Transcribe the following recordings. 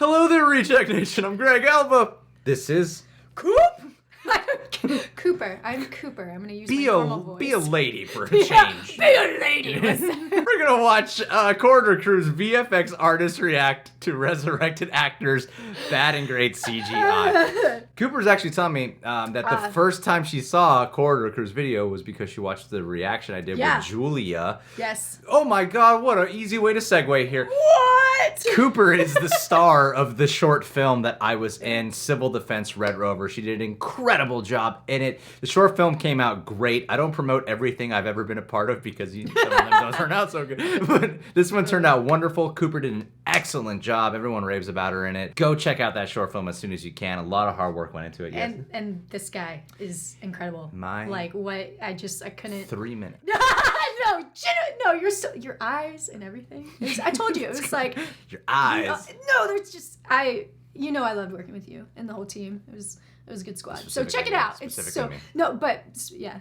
Hello there, Reject Nation. I'm Greg Alba. This is Coop. Cooper. I'm Cooper. I'm gonna use my normal voice. Be a lady for a change. Be a lady. We're gonna watch Corridor Crew's VFX artists react to resurrected actors' bad and great CGI. Cooper's actually telling me that the first time she saw Corridor Crew's video was because she watched the reaction I did with Julia. Yes. Oh my god, what an easy way to segue here. What? Cooper is the star of the short film that I was in, Civil Defense Red Rover. She did an incredible job in it. The short film came out great. I don't promote everything I've ever been a part of because some of them don't turn out so good. But this one turned out wonderful. Cooper did an excellent job. Everyone raves about her in it. Go check out that short film as soon as you can. A lot of hard work went into it. Yes. And this guy is incredible. I couldn't. 3 minutes. No, your eyes and everything. I told you, it was like your eyes. There's just I loved working with you and the whole team. It was a good squad. So check it out. It's so yeah.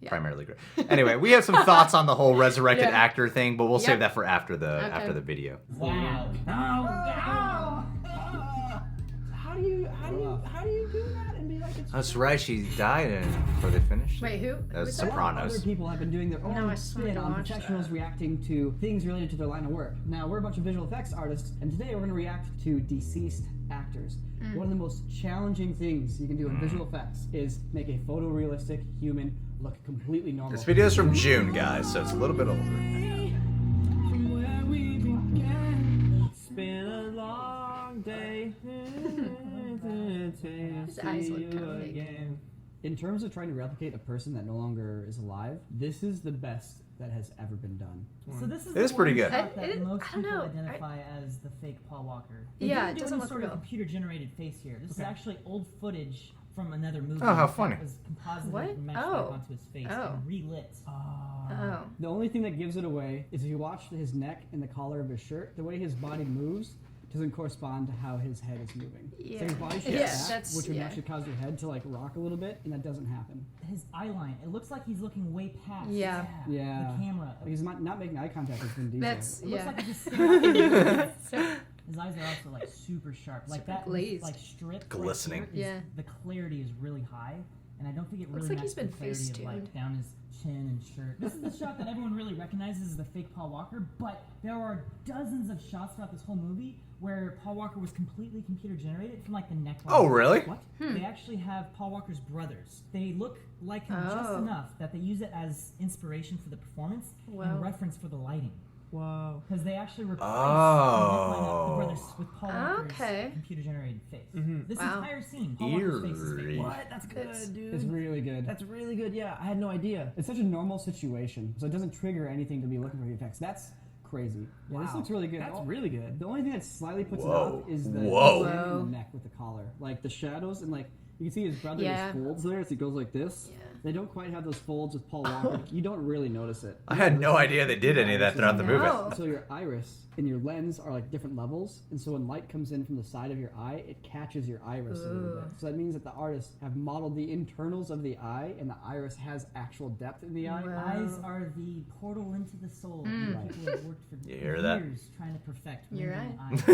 Primarily great. Anyway, we have some thoughts on the whole resurrected actor thing, but we'll save that for after the video. Wow. How do you do that and be like it's That's right, she died before they finished. Wait, who? That was Who's Sopranos. Other people have been doing their own I spin still on watch professionals that. reacting to things related to their line of work. Now, we're a bunch of visual effects artists, and today we're going to react to deceased actors. One of the most challenging things you can do in visual effects is make a photorealistic human look completely normal. This video's from June, guys, so it's a little bit older. It's been a long day. His eyes look kind of big. In terms of trying to replicate a person that no longer is alive, this is the best that has ever been done. So this is It is pretty good. that I most don't people know. identify as the fake Paul Walker. They Yeah, didn't it do doesn't any look sort real. of computer-generated face here. This is actually old footage from another movie. Oh, how that funny. was composited What? and matched Oh. back onto his face Oh. and relit. Oh. The only thing that gives it away is if you watch his neck and the collar of his shirt, the way his body moves doesn't correspond to how his head is moving. Yeah. So his body should Yes. back, That's- which would yeah. actually cause your head to like rock a little bit, and that doesn't happen. His eye line, it looks like he's looking way past Yeah. Yeah. the camera. Like he's not making eye contact with Vin Diesel. That's It looks yeah. like he's just staring. So- His eyes are also like super sharp. Like Super that glazed. like strip Glistening. right here is, Yeah. the clarity is really high. And I don't think it Looks really like he's matches been the clarity of face-tuned. like down his chin and shirt. This is the shot that everyone really recognizes as the fake Paul Walker, but there are dozens of shots throughout this whole movie where Paul Walker was completely computer generated from like the neckline. Oh, really? What? They actually have Paul Walker's brothers. They look like him just Oh. enough that they use it as inspiration for the performance Wow. and reference for the lighting. Whoa. Because they actually replaced Oh. the brothers with Paul Walker's Okay. computer-generated face. This Wow. entire scene, Paul Walker's face is Eerie. fake. What? That's good, It's- dude. It's really good. That's really good. Yeah, I had no idea. It's such a normal situation, so it doesn't trigger anything to be looking for VFX. That's crazy. Yeah, this Wow. looks really good. That's really good. The only thing that slightly puts Whoa. it off is the Whoa. band in Whoa. the neck with the collar. Like the shadows and like you can see his brother Yeah. has folds there as he goes like this. Yeah. They don't quite have those folds with Paul Walker. You don't really notice it. I had no idea they did any of that throughout the movie. No. So your iris and your lens are like different levels, and so when light comes in from the side of your eye, it catches your iris a little bit. So that means that the artists have modeled the internals of the eye, and the iris has actual depth in the eye. Wow. Eyes are the portal into the soul. Right. People have worked for You hear that? years trying to perfect You're moving right. eyes.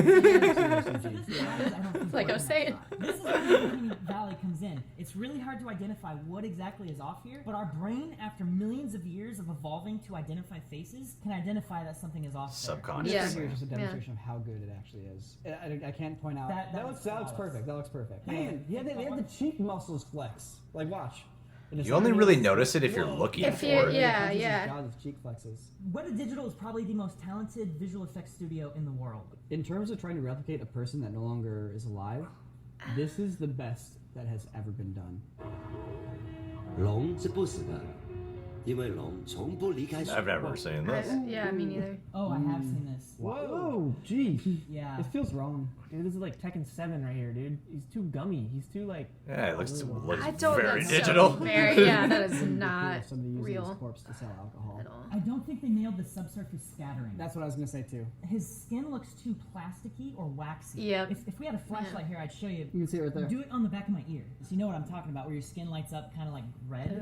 So this is eyes, I don't think Like I work was in that saying. shot. This is where the uncanny valley comes in. It's really hard to identify what exactly is off here, but our brain, after millions of years of evolving to identify faces, can identify that something is off there. Subconscious. This Yeah. right here is just a Yeah. demonstration of how good it actually is. I can't point out. That That looks looks flawless. perfect. That looks perfect. Man, yeah, they have the cheek muscles flex. Like, watch. It is You only not- really notice it if you're looking If for you- it. yeah. Punches his jaw, his cheek flexes. Weta Digital is probably the most talented visual effects studio in the world. In terms of trying to replicate a person that no longer is alive, this is the best that has ever been done. 龙是不死的，因为龙从不离开水。 I've never seen this. Yeah, me neither. Oh, I have seen this. Whoa, geez. Yeah. It feels wrong. Dude, this is like Tekken 7 right here, dude. He's too gummy. He's too like. Yeah, it looks I don't. very That's digital. So very, yeah, that is Really not cool. Somebody using his real corpse to sell alcohol. at all. I don't think they nailed the subsurface scattering. That's what I was gonna say too. His skin looks too plasticky or waxy. Yep. If we had a flashlight here, I'd show you. You can see it right there. Do it on the back of my ear. So you know what I'm talking about, where your skin lights up kind of like red.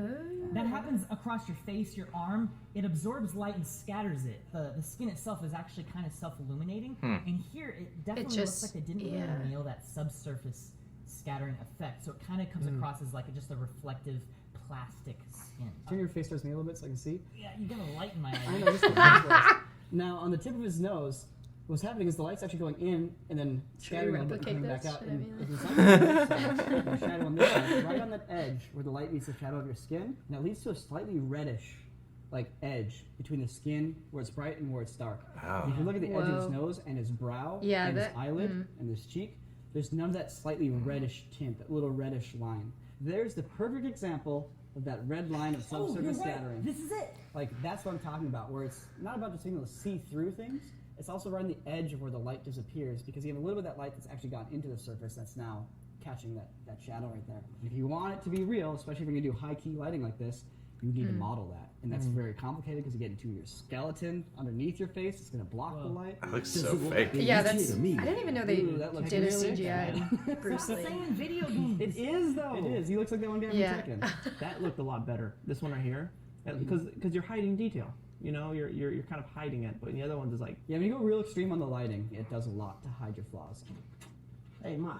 That happens across your face, your arm, it absorbs light and scatters it. The skin itself is actually kind of self-illuminating, and here it definitely looks like they didn't really nail that subsurface scattering effect. So it kind of comes across as like just a reflective plastic skin. Turn your face towards me a little bit so I can see. Yeah, you got a light in my eye. I know, just a Now, on the tip of his nose, what's happening is the light's actually going in and then scattering a little bit and coming back out. And if it's on the shadow on this side, right on that edge where the light meets the shadow of your skin, and that leads to a slightly reddish edge between the skin where it's bright and where it's dark. Oh. If you look at the edge of his nose and his brow and his eyelid and his cheek, there's none of that slightly reddish tint, that little reddish line. There's the perfect example of that red line of subsurface scattering. This is it. That's what I'm talking about, where it's not about just being able to see through things, it's also around the edge of where the light disappears, because you have a little bit of that light that's actually gone into the surface that's now catching that shadow right there. If you want it to be real, especially if you're going to do high-key lighting like this, you need to model that. And that's very complicated because you get into your skeleton underneath your face. It's going to block the light. That looks so fake. Yeah, that's. I didn't even know they did a really CGI Bruce Lee. Same video game. It is though. It is. He looks like that one guy from Tarkin. That looked a lot better. This one right here, because you're hiding detail. You know, you're kind of hiding it, but the other one's is like. Yeah, when you go real extreme on the lighting, it does a lot to hide your flaws. Hey, Ma.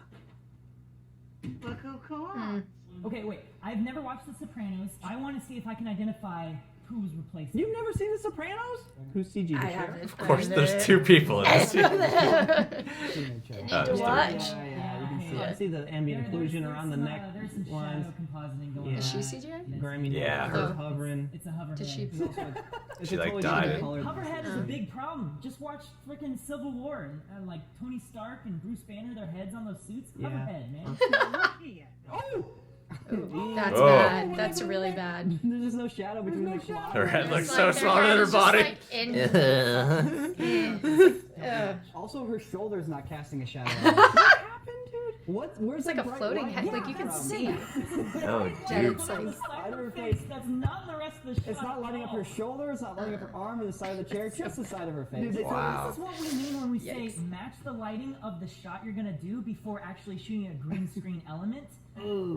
Look who called. Okay, wait. I've never watched The Sopranos. I want to see if I can identify who's replacing. You've never seen The Sopranos? Who's CG the sheriff? Of course, there's two people in this. Need to watch. Yeah, you can see I see the ambient occlusion around the neck There's some lines. shadow compositing going on. Is she CGI? Grammy, Yeah. her hovering. It's a hoverhead. Did she? She died. Hoverhead is a big problem. Just watch freaking Civil War and like Tony Stark and Bruce Banner, their heads on those suits. Yeah. Hoverhead, man. That's Oh. bad. That's really bad. There's just no shadow between the claws. Her head looks It's so like smaller head than her is just, body. like, Also, her shoulder's not casting a shadow. What happened, dude? Where's It's like the a bright floating light head. Like you from? can see. Oh, That dude. it's like. Side of her face. face. That's not the rest of the shot. It's not lighting up her shoulder, it's not lighting up her arm or the side of the chair, just the side of her face. Wow. This is what we mean when we say match the lighting of the shot you're gonna do before actually shooting a green screen element.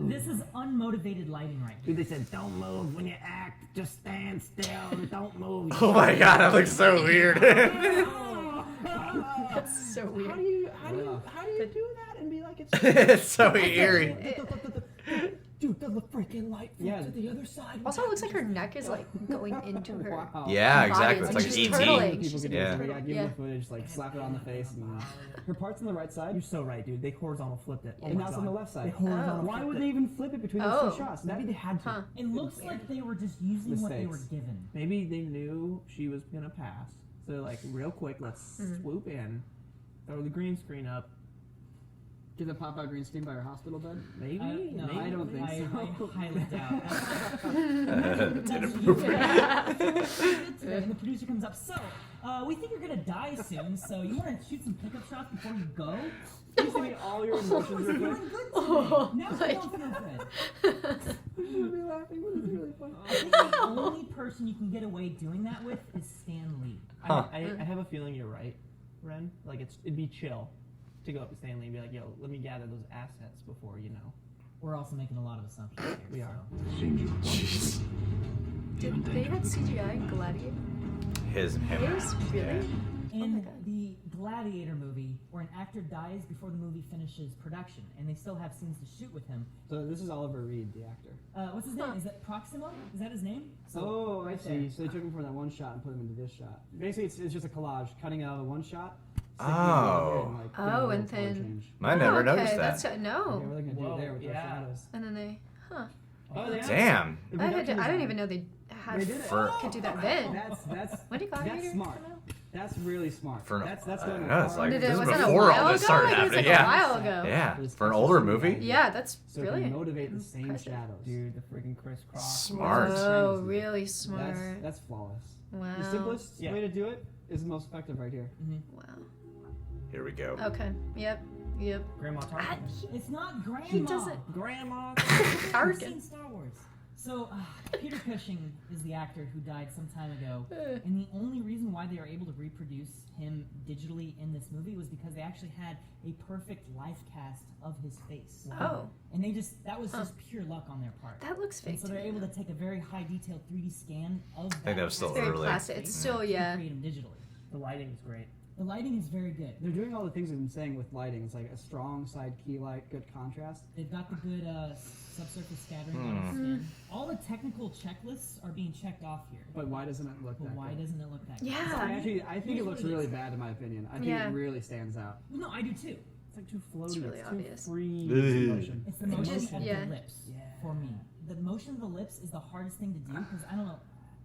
This is unmotivated lighting right here. Dude, they said don't move when you act. Just stand still and don't move. Oh my god, that looks so weird. That's so weird. How do you do that and be like it's It's so eerie. dude, the freaking light from Yeah. to the other side. Also, it looks like her neck is like going into her. Wow. Yeah, body. exactly. It's like she's ET. turtling. People can do Yeah. it. Give Yeah. her the footage, slap it on the face. And, her part's on the right side, You're so right, dude. They horizontal flipped it. Oh and my now it's God. on the left They side. horizontal Why flipped would it. they even flip it between those two shots? Maybe they had to. Huh. It looks like they were just using what they were Mistakes. given. Maybe they knew she was gonna pass. So like real quick, let's swoop in, throw the green screen up. Get the pop-out green screen by her hospital bed? Maybe. No, I don't think so. I highly doubt. And the producer comes up. So, we think you're gonna die soon. So you want to shoot some pickup shots before you go? Used to be all your emotions You're were feeling good. good today. Oh, Now you like- don't feel good. You should be laughing, but it's really funny. I think the only person you can get away doing that with is Stan Lee. I have a feeling you're right, Ren. Like it'd be chill to go up to Stanley and be like, yo, let me gather those assets before We're also making a lot of assumptions here. We are. Jeez. Did they had CGI in Gladiator? Him. His? Really? In the Gladiator movie, where an actor dies before the movie finishes production, and they still have scenes to shoot with him. So this is Oliver Reed, the actor. What's his name? Is that Proximo? Is that his name? Oh, I right see. there. So they took him from that one shot and put him into this shot. Basically, it's just a collage, cutting out of the one shot. Oh. Oh, and then- I never Oh, okay, noticed that's that. Yeah, no. what are they gonna do Whoa, there with those yeah. shadows? And then they, huh? Oh, they Damn. The I production didn't design. even know they had They did it. could do that then. That's When did Gladiator that's smart. come out? That's really smart. For an- that's I going don't know, it's like- Did This it, is was that a before all while this ago? started Like, it was like happening, a yeah. while ago. Yeah. It's For an older movie? Yeah, that's so really it can motivate the same impressive. shadows. Dude, the freaking crisscross. Smart. Oh, really smart. That's flawless. Wow. The simplest Yeah. way to do it is the most effective right here. Wow. Here we go. Okay. Yep. Grandma Tarkin. It's not Grandma. He doesn't. Grandma. You've Tarkin. seen Star Wars. So, Peter Cushing is the actor who died some time ago, and the only reason why why they were able to reproduce him digitally in this movie was because they actually had a perfect life cast of his face. Oh. And that was just pure luck on their part. That looks fake. And so they're able to take a very high detailed 3D scan of that. I think that was still Very early. classic. It's still, and yeah. create him digitally. The lighting is great. The lighting is very good. They're doing all the things we've been saying with lighting. It's like a strong side key light, good contrast. They've got the good subsurface scattering on the skin. All the technical checklists are being checked off here. But why doesn't it look But that why good? doesn't it look that good? Yeah. I think it looks really bad in my opinion. I think Yeah. it really stands out. No, I do too. It's like too floaty. It's really too obvious. free. Motion. It's the motion just- of yeah. the lips for me. The motion of the lips is the hardest thing to do because I don't know.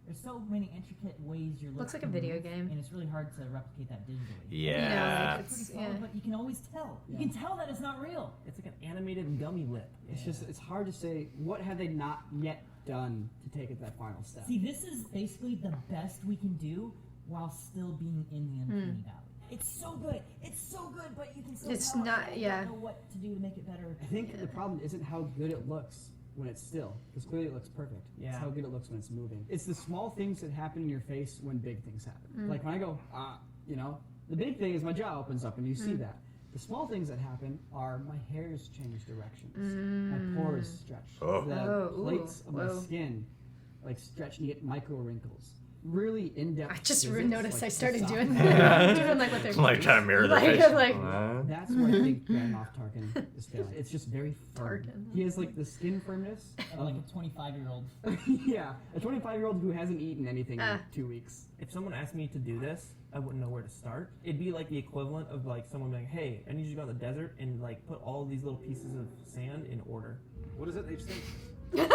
There's so many intricate ways your lips Looks like a can video move, game. and it's really hard to replicate that digitally. Yeah. It's- It's pretty solid, but you can always tell. Yeah. You can tell that it's not real. It's like an animated gummy lip. It's hard to say what have they not yet done to take it that final step. See, this is basically the best we can do while still being in the uncanny valley. It's so good. It's so good, but you can still It's tell not- you yeah. don't know what to do to make it better. I think the problem isn't how good it looks when it's still, because clearly it looks perfect. Yeah. It's how good it looks when it's moving. It's the small things that happen in your face when big things happen. Like when I go, the big thing is my jaw opens up and you see that. The small things that happen are my hair's changed directions, my pores stretch, the Oh, ooh, plates of my whoa. skin like stretch and you get micro wrinkles. Really in-depth. I just physics, noticed like I started the doing software. that. Doing like what they're Like trying to mirror the Like- face. like- That's where I think Grand Moff Tarkin is failing. It's just very firm. Tarkin. He has like the skin firmness Or like a 25-year-old. yeah, a 25-year-old who hasn't eaten anything in 2 weeks. If someone asked me to do this, I wouldn't know where to start. It'd be like the equivalent of like someone being, "Hey, I need you to go in the desert and like put all these little pieces of sand in order." What is it they've said?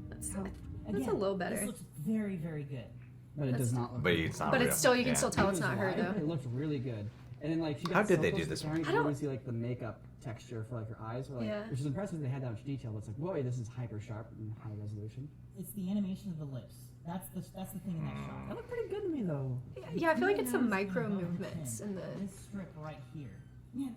That's Again, a little better. This looks very, very good. But it does not look But good. it's not But real. it's still, you can Yeah. still tell it's It was not her wide, though. It looks really good. And then like she got How did so they close do to this starting one? to really see like the makeup texture for like her eyes, were, like, Yeah. which is impressive. They had that much detail. But it's like, boy, this is hyper sharp and high resolution. It's the animation of the lips. That's the thing in that shot. That looked pretty good to me though. Yeah, I feel like it's some Notice micro above her movements chin, in the. this strip right here. Man,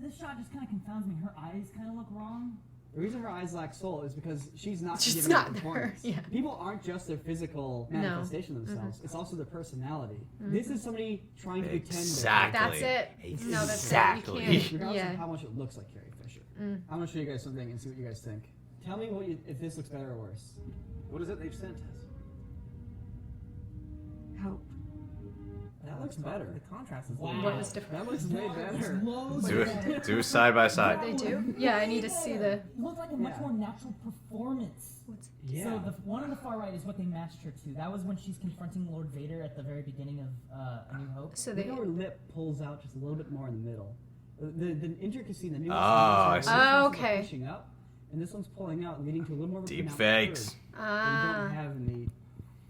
this shot just kind of confounds me. Her eyes kind of look wrong. The reason her eyes lack soul is because she's not She's giving not a her, performance. yeah. People aren't just their physical No. manifestation of themselves. It's also their personality. This is somebody trying to pretend. Exactly. That's it. Exactly. No, that's Exactly. it. You can't. Regardless Yeah. of how much it looks like Carrie Fisher. I'm gonna show you guys something and see what you guys think. Tell me if this looks better or worse. What is it they've sent us? Hope. That looks better. The contrast is. Wow. What was different? That looks way better. Do side by side. They do? Yeah, I need to see the. It looked like a much more natural performance. Yeah. So the one on the far right is what they matched her to. That was when she's confronting Lord Vader at the very beginning of A New Hope. So Look they. how her lip pulls out just a little bit more in the middle. The intricacy, the nuance. I see. Oh, okay. Pushing up, and this one's pulling out, leading to a little more of a Deep pronounced fakes. curve that you Ah. don't have in the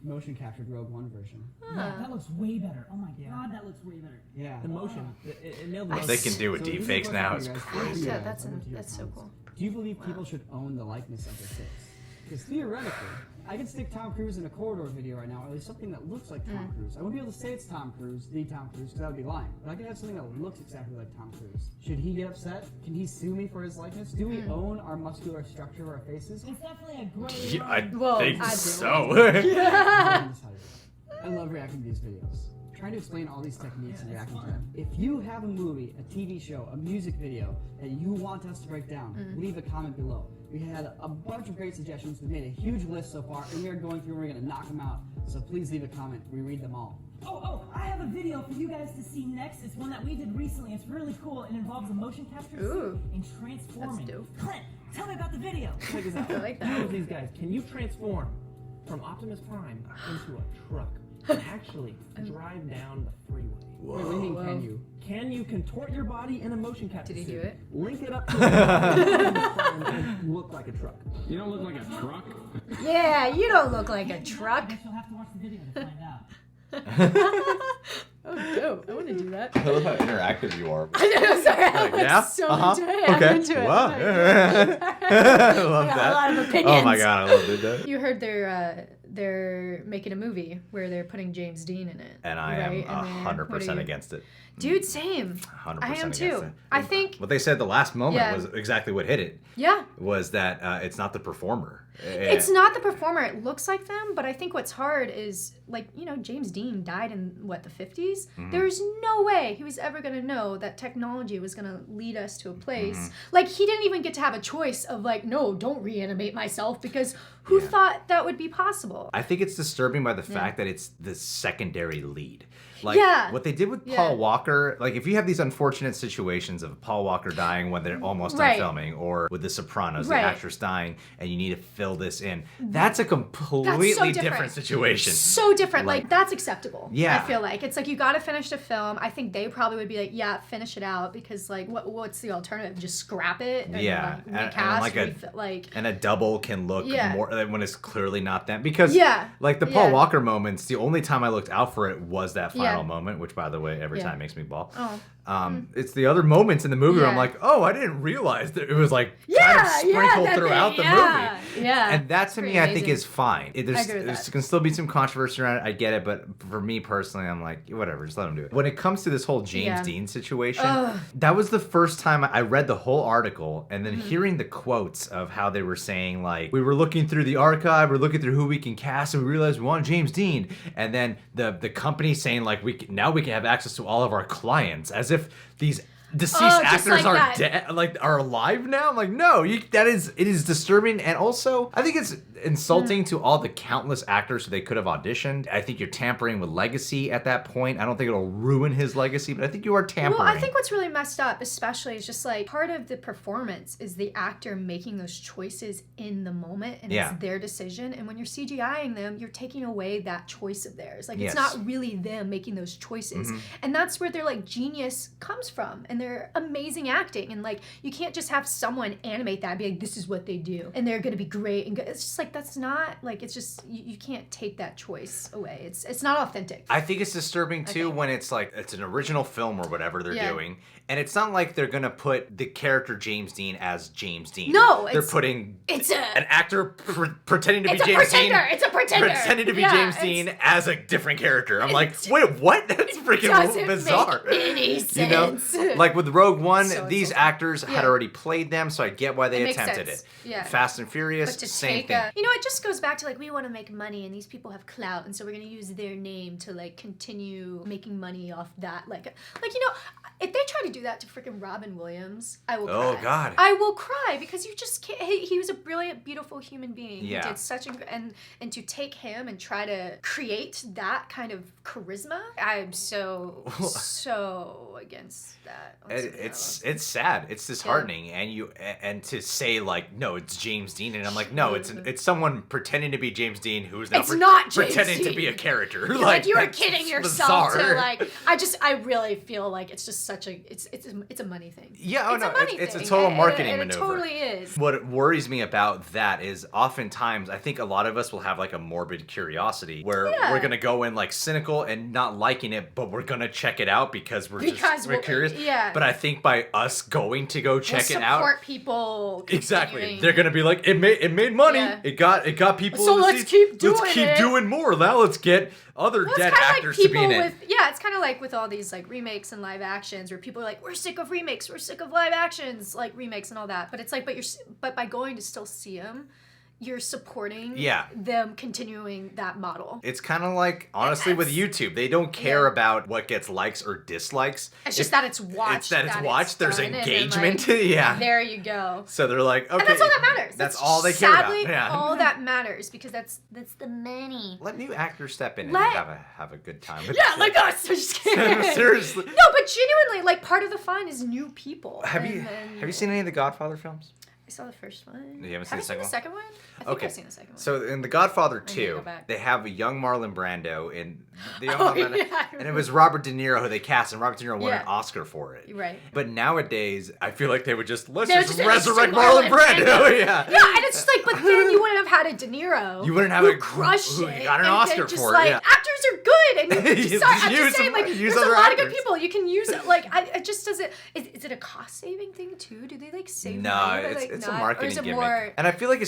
motion captured Rogue One version. Yeah, that looks way better. Oh my god, that looks way better. Yeah. The motion. It nailed the What motion. they can do with So deep here's fakes a now question is for you guys. crazy. Yeah, that's I want to hear that's so comments. cool. Do you believe people should own the likeness of their face? Because theoretically, I could stick Tom Cruise in a corridor video right now, or at least something that looks like Tom Cruise. I wouldn't be able to say it's Tom Cruise, the Tom Cruise, because that would be lying. But I could have something that looks exactly like Tom Cruise. Should he get upset? Can he sue me for his likeness? Do we own our muscular structure of our faces? It's definitely a great. Yeah, I Well, think I- so. I love reacting to these videos. Trying to explain all these techniques and reacting to them. If you have a movie, a TV show, a music video that you want us to break down, leave a comment below. We had a bunch of great suggestions. We made a huge list so far, and we are going through and we're going to knock them out. So please leave a comment. We read them all. Oh, I have a video for you guys to see next. It's one that we did recently. It's really cool. It involves a motion capture Ooh. scene and transforming. That's dope. Clint, tell me about the video. Check this out. I like that. How are these guys? Can you transform from Optimus Prime into a truck and actually drive down the freeway? Wait, what do you mean, Whoa. can you? Can you contort your body in a motion capture Did he do suit, it? link it up to Optimus Prime and look like a truck? You don't look like a truck. Yeah, you don't look like a I truck. guess you'll have to watch the video to find out. Oh, dope. I want to do that. I love how interactive you are. I know, sorry. I'm like Yeah? so Uh-huh. into it. Okay. I'm into it. Wow. I'm like, I love I got that. a lot of Oh opinions. my god, I love that. You heard they're making a movie where they're putting James Dean in it. And I am 100% against it. Dude, same. 100% I am against too. it. I think what they said the last moment was exactly what hit it. Yeah. Was that it's not the performer. It's not the performer. It looks like them, but I think what's hard is, like, you know, James Dean died in, what, the 50s? Mm-hmm. There's no way he was ever going to know that technology was going to lead us to a place. Mm-hmm. Like, he didn't even get to have a choice of, like, no, don't reanimate myself, because who thought that would be possible? I think it's disturbing by the fact that it's the secondary lead. Like, what they did with Paul Walker, like, if you have these unfortunate situations of Paul Walker dying when they're almost done filming, or with The Sopranos, the actress dying, and you need to fill this in, that's a completely different situation. So different. Like, that's acceptable. Yeah. I feel like. It's like, you got to finish the film. I think they probably would be like, yeah, finish it out, because, like, what's the alternative? Just scrap it? And, recast? And a double can look more, when it's clearly not them. Because, like, the Paul Walker moments, the only time I looked out for it was that final moment, which, by the way, every time makes me bawl. It's the other moments in the movie where I'm like, oh, I didn't realize that it was like kind of sprinkled throughout the movie. Yeah. And that to me, I think, is fine. There can still be some controversy around it. I get it, but for me personally, I'm like, whatever, just let him do it. When it comes to this whole James Dean situation, that was the first time I read the whole article, and then hearing the quotes of how they were saying, like, we were looking through the archive, we're looking through who we can cast, and we realized we want James Dean. And then the company saying, like, now we can have access to all of our clients, as if these deceased actors are dead, like, are alive now. I'm like, no, it is disturbing, and also I think it's insulting to all the countless actors who they could have auditioned. I think you're tampering with legacy at that point. I don't think it'll ruin his legacy, but I think you are tampering. Well, I think what's really messed up, especially, is just like, part of the performance is the actor making those choices in the moment, and it's their decision. And when you're CGIing them, you're taking away that choice of theirs. Like, it's not really them making those choices, and that's where their, like, genius comes from, and their amazing acting. And, like, you can't just have someone animate that and be like, this is what they do, and they're gonna be great and good. It's just like, that's not, like, it's just, you can't take that choice away. It's not authentic. I think it's disturbing too when it's like, it's an original film or whatever they're doing, and it's not like they're gonna put the character James Dean as James Dean. No, they're putting an actor pretending to be James Dean. It's a pretender. Pretending to be James Dean as a different character. I'm like, wait, what? That's freaking bizarre. Make any sense. You know, like with Rogue One, these actors had already played them, so I get why they attempted it. Yeah. Fast and Furious, same thing. You know, it just goes back to, like, we want to make money, and these people have clout, and so we're gonna use their name to, like, continue making money off that. Like, you know, if they try to do that to freaking Robin Williams, I will cry. Oh, God. I will cry, because you just can't. He was a brilliant, beautiful human being. Yeah. He did such and to take him and try to create that kind of charisma, I'm so against that. It's sad. It's disheartening, and to say, like, no, it's James Dean, and I'm like, no, it's someone pretending to be James Dean who's now not pretending Dean. to be a character. Like you are kidding yourself. Bizarre. To, like, I really feel like it's just such a it's a money thing. Yeah, it's a total marketing maneuver. It totally is. What worries me about that is oftentimes I think a lot of us will have, like, a morbid curiosity where we're gonna go in, like, cynical and not liking it, but we're gonna check it out because we're curious. Yeah. But I think by us going to go check it out, support people. Exactly. They're gonna be like, it made money. Yeah. It got people. So let's keep doing more. Now let's get other dead actors to be in it. It's kind of like with all these, like, remakes and live actions where people are like, we're sick of remakes, we're sick of live actions, like remakes and all that. But it's like, but by going to still see them, you're supporting them continuing that model. It's kind of like, honestly, with YouTube, they don't care about what gets likes or dislikes. It's just that it's watched. There's engagement. Like, yeah. There you go. So they're like, okay. And that's all that matters. That's all they care about. Sadly, all that matters, because that's the money. Let new actors step in and have a good time. Like us. I'm just kidding. Seriously. No, but genuinely, like, part of the fun is new people. Have you seen any of the Godfather films? I saw the first one. You haven't seen the second one? I think I've seen the second one. So in The Godfather 2, they have a young Marlon Brando and it was Robert De Niro who they cast, and Robert De Niro won an Oscar for it. Right. But nowadays, I feel like they would just resurrect Marlon Brando. Yeah, and it's just like, but then you wouldn't have had a De Niro. You wouldn't have who crushed it. Who got an Oscar for it. Like, actors are good, and I'm just saying, like, there's a lot of good people. You can use it. Like, it just doesn't. Is it a cost saving thing too? Do they, like, save money? it's not? a marketing or is it gimmick. more? And I feel like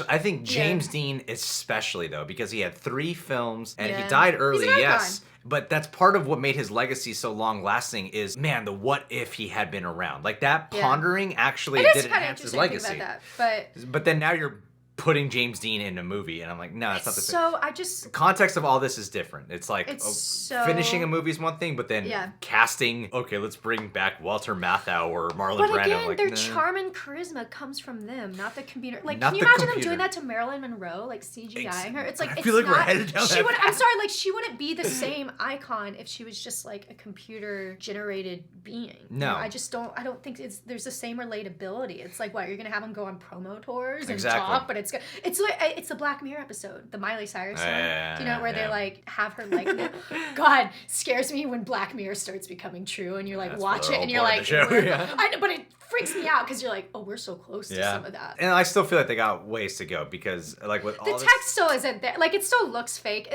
I think James Dean especially though, because he had 3 films and he Yeah. died early, He's an yes. But that's part of what made his legacy so long lasting is, man, the what if he had been around. Like that pondering actually It did is kind of enhance his interesting to think legacy. about that, But then now you're putting James Dean in a movie, and I'm like, no, that's not the same. so I just The context of all this is different. It's like finishing a so movie is one thing, but then Yeah. casting, okay, let's bring back Walter Matthau or Marlon But Brando. again, Like, their nah. charm and charisma comes from them, not the computer. Like, Not can you the imagine them computer. doing that to Marilyn Monroe, like CGIing her? It's like I it's feel like we're not. headed down She that would. path. I'm sorry, like she wouldn't be the same icon if she was just like a computer generated being. No. I just don't. I don't think there's the same relatability. It's like what you're gonna have them go on promo tours and Exactly. talk, but it's like it's the Black Mirror episode, the Miley Cyrus one. Do you know where they like have her likeness? God, scares me when Black Mirror starts becoming true, and you're like That's watch the it, whole and you're point like, of the show, "We're-" yeah. I know, but it freaks me out because you're like, oh, we're so close to some of that. And I still feel like they got ways to go because, like, with The all text still isn't there. Like, it still looks fake.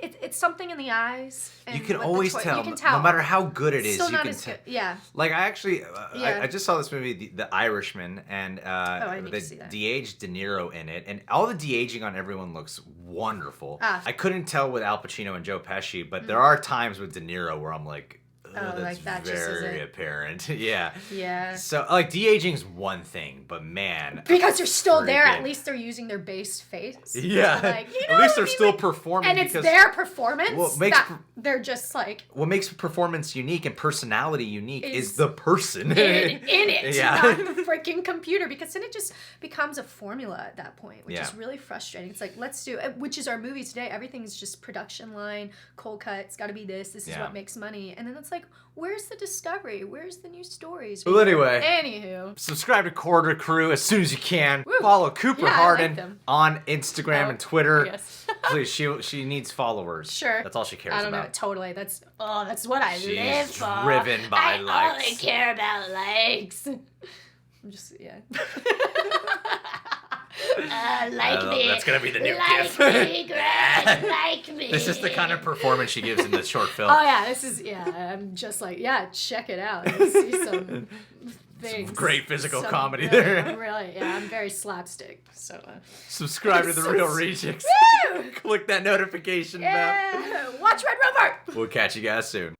It's something in the eyes. And you can with the always toy- tell, you can tell. no matter how good it is, Still you not can as tell. good. Yeah. Like, I actually, Yeah. I just saw this movie, The Irishman, and I need to the see that. de-aged De Niro in it, and all the de-aging on everyone looks wonderful. Ah. I couldn't tell with Al Pacino and Joe Pesci, but there are times with De Niro where I'm like, Oh, that's like that just very isn't- apparent. Yeah. Yeah. So, like, de-aging's one thing, but man. Because they're still there. freaking- At least they're using their base face. Yeah. Like, you know At least what I they're mean? still Like, performing. and it's because their performance What makes that per- they're just like what makes performance unique and personality unique is Is the person. in it, Yeah. not the freaking computer. Because then it just becomes a formula at that point, which Yeah. is really frustrating. It's like, let's do, which is our movie today. Everything's just production line, cold cut. It's got to be this. This is Yeah. what makes money. And then it's like, where's the discovery? Where's the new stories? Well, anyway. Anywho. Subscribe to Quarter Crew as soon as you can. Woo. Follow Cooper Yeah, I like Harden them. on Instagram Oh, and Twitter. yes. Please, she needs followers. Sure. That's all she cares I don't know. about. Totally. That's what I She's live for. driven by I likes. only care about likes. I'm just like me. That's gonna be the new like gif. me, Greg. Like me. This is the kind of performance she gives in the short film. Oh yeah, this is I'm just like check it out. I see some things. great physical Some comedy really- there. I'm really I'm very slapstick. So Subscribe to The Real Rejects. Woo! Click that notification bell. Yeah. Watch Red Rover. We'll catch you guys soon.